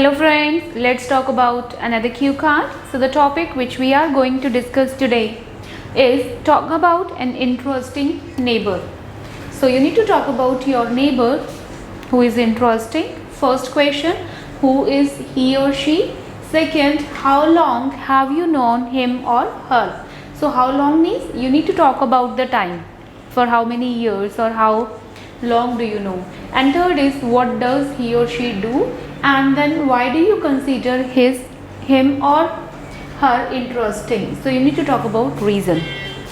Hello friends, let's talk about another cue card. So the topic which we are going to discuss today is talk about an interesting neighbor. So you need to talk about your neighbor who is interesting. First question, who is he or she? Second, how long have you known him or her? So how long means you need to talk about the time, for how many years or how long do you know. And third is, what does he or she do? And then why do you consider him or her interesting? So you need to talk about reason.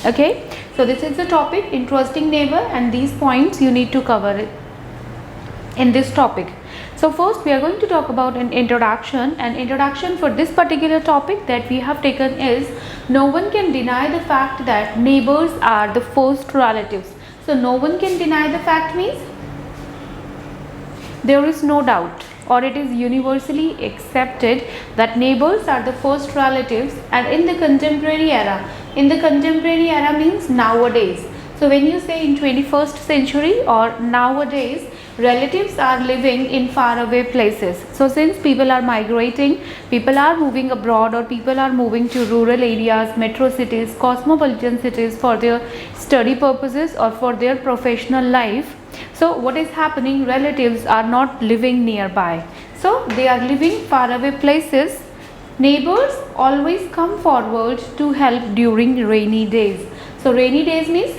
Okay, so this is the topic, interesting neighbor, and these points you need to cover it in this topic. So first we are going to talk about an introduction. An introduction for this particular topic that we have taken is, no one can deny the fact that neighbors are the first relatives. So no one can deny the fact means there is no doubt, or it is universally accepted that neighbors are the first relatives. And in the contemporary era means nowadays. So when you say in 21st century or nowadays, relatives are living in faraway places. So since people are migrating, people are moving abroad, or people are moving to rural areas, metro cities, cosmopolitan cities for their study purposes or for their professional life. So what is happening, relatives are not living nearby, so they are living faraway places. Neighbors always come forward to help during rainy days. So rainy days means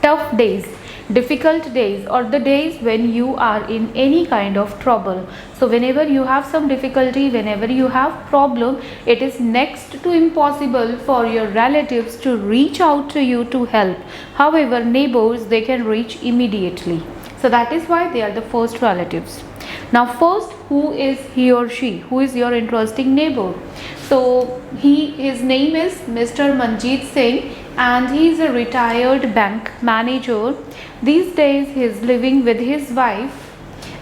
tough days, difficult days, or the days when you are in any kind of trouble. So whenever you have some difficulty, whenever you have problem, it is next to impossible for your relatives to reach out to you to help. However, neighbors, they can reach immediately. So that is why they are the first relatives. Now first, who is he or she? Who is your interesting neighbor? So his name is Mr. Manjeet Singh, and he is a retired bank manager. These days he is living with his wife.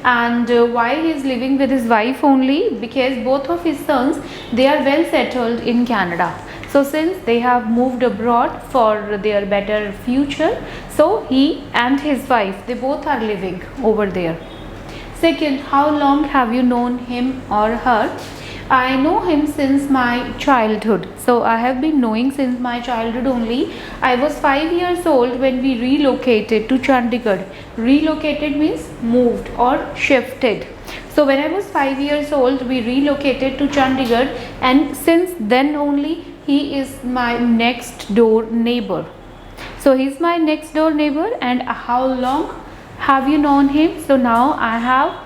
And why he is living with his wife only? Because both of his sons, they are well settled in Canada. So since they have moved abroad for their better future, so he and his wife, they both are living over there. Second, how long have you known him or her? I know him since my childhood. So I have been knowing since my childhood only. I was 5 years old when we relocated to Chandigarh. Relocated means moved or shifted. So when I was 5 years old, we relocated to Chandigarh, and since then only he is my next door neighbor. So he is my next door neighbor. And how long have you known him? So now I have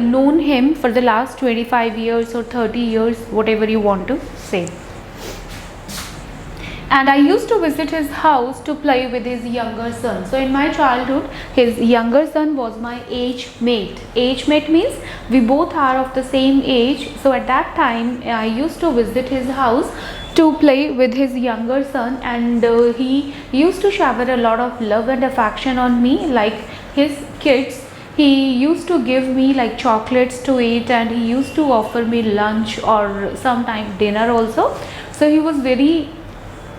known him for the last 25 years or 30 years, whatever you want to say. And I used to visit his house to play with his younger son. So in my childhood, his younger son was my age mate. Age mate means we both are of the same age. So at that time, I used to visit his house to play with his younger son, and he used to shower a lot of love and affection on me like his kids. He used to give me like chocolates to eat, and he used to offer me lunch or sometime dinner also. So he was very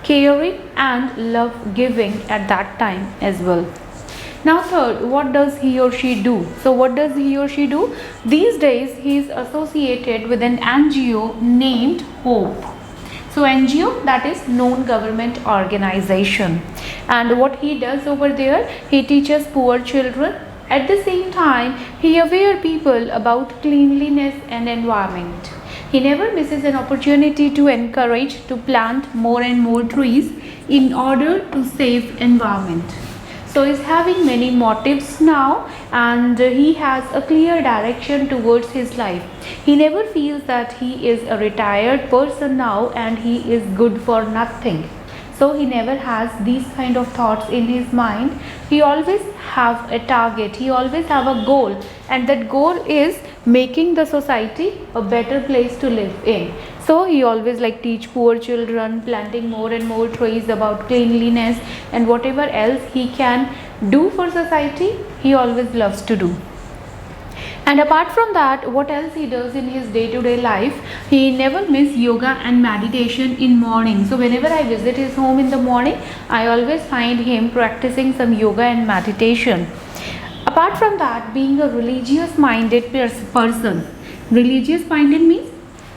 caring and love giving at that time as well. Now third, what does he or she do? So what does he or she do? These days he is associated with an NGO named Hope. So NGO, that is non-government organization. And what he does over there, he teaches poor children. At the same time, he aware people about cleanliness and environment. He never misses an opportunity to encourage to plant more and more trees in order to save environment. So he is having many motives now, and he has a clear direction towards his life. He never feels that he is a retired person now and he is good for nothing. So he never has these kind of thoughts in his mind. He always have a target, he always have a goal, and that goal is making the society a better place to live in. So he always like teach poor children, planting more and more trees, about cleanliness, and whatever else he can do for society, he always loves to do. And apart from that, what else he does in his day-to-day life, he never miss yoga and meditation in morning. So whenever I visit his home in the morning, I always find him practicing some yoga and meditation. Apart Apart from that, being a religious minded person, religious minded means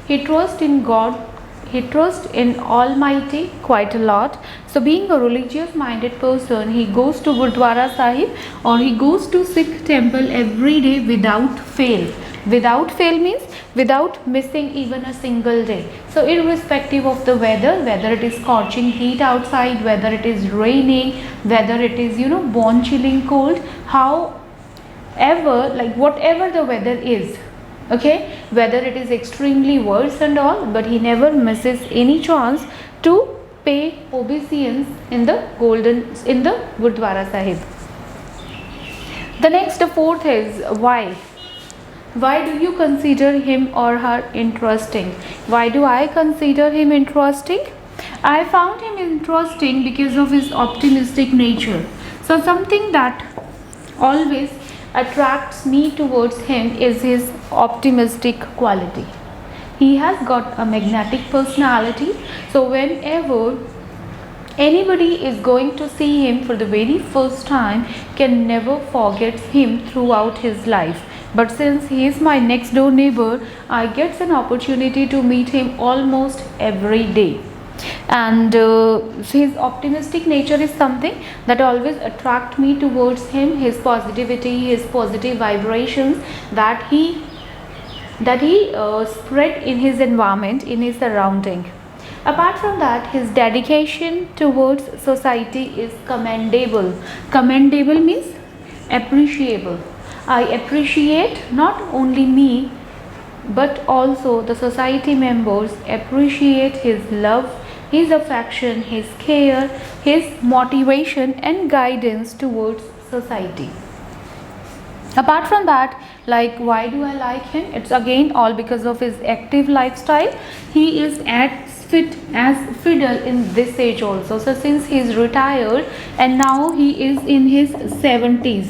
he trusts in God, he trusts in Almighty quite a lot. So being a religious minded person, he goes to Gurdwara Sahib or he goes to Sikh temple every day without fail. Without fail means without missing even a single day. So irrespective of the weather, whether it is scorching heat outside, whether it is raining, whether it is bone chilling cold, however, like whatever the weather is, okay, whether it is extremely worse and all, but he never misses any chance to pay obeisance in the Gurdwara Sahib. The next, the fourth is why. Why do you consider him or her interesting? Why do I consider him interesting? I found him interesting because of his optimistic nature. So something that always attracts me towards him is his optimistic quality. He has got a magnetic personality. So whenever anybody is going to see him for the very first time, can never forget him throughout his life. But since he is my next door neighbor, I get an opportunity to meet him almost every day. And his optimistic nature is something that always attract me towards him. His positivity, his positive vibrations that he spread in his environment, in his surrounding. Apart from that, his dedication towards society is commendable. Commendable means appreciable. I appreciate not only me but also the society members appreciate his love, his affection, his care, his motivation and guidance towards society. Apart from that, like why do I like him? It's again all because of his active lifestyle. He is as fit as fiddle in this age also. So since he is retired and now he is in his 70s.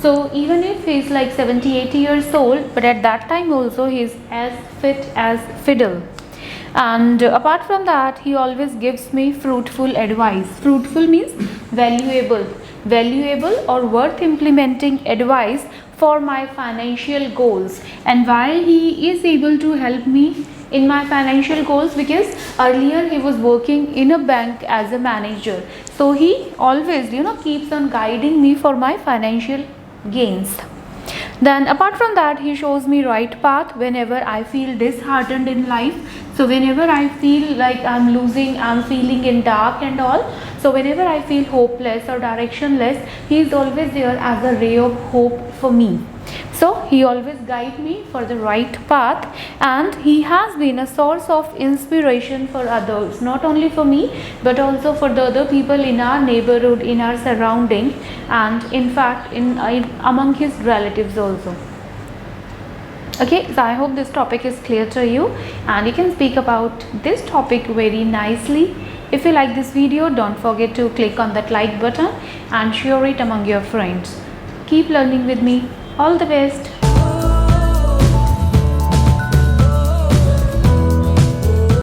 So even if he is like 70-80 years old, but at that time also he is as fit as fiddle. And apart from that, he always gives me fruitful advice. Fruitful means valuable or worth implementing advice for my financial goals. And why he is able to help me in my financial goals? Because earlier he was working in a bank as a manager. So he always keeps on guiding me for my financial gains. Then apart from that, he shows me right path whenever I feel disheartened in life. So whenever I feel like I'm feeling in dark and all, so whenever I feel hopeless or directionless, he is always there as a ray of hope for me. So he always guides me for the right path, and he has been a source of inspiration for others, not only for me but also for the other people in our neighborhood, in our surrounding, and in fact among his relatives also. Okay, so I hope this topic is clear to you and you can speak about this topic very nicely. If you like this video, don't forget to click on that like button and share it among your friends. Keep learning with me. All the best.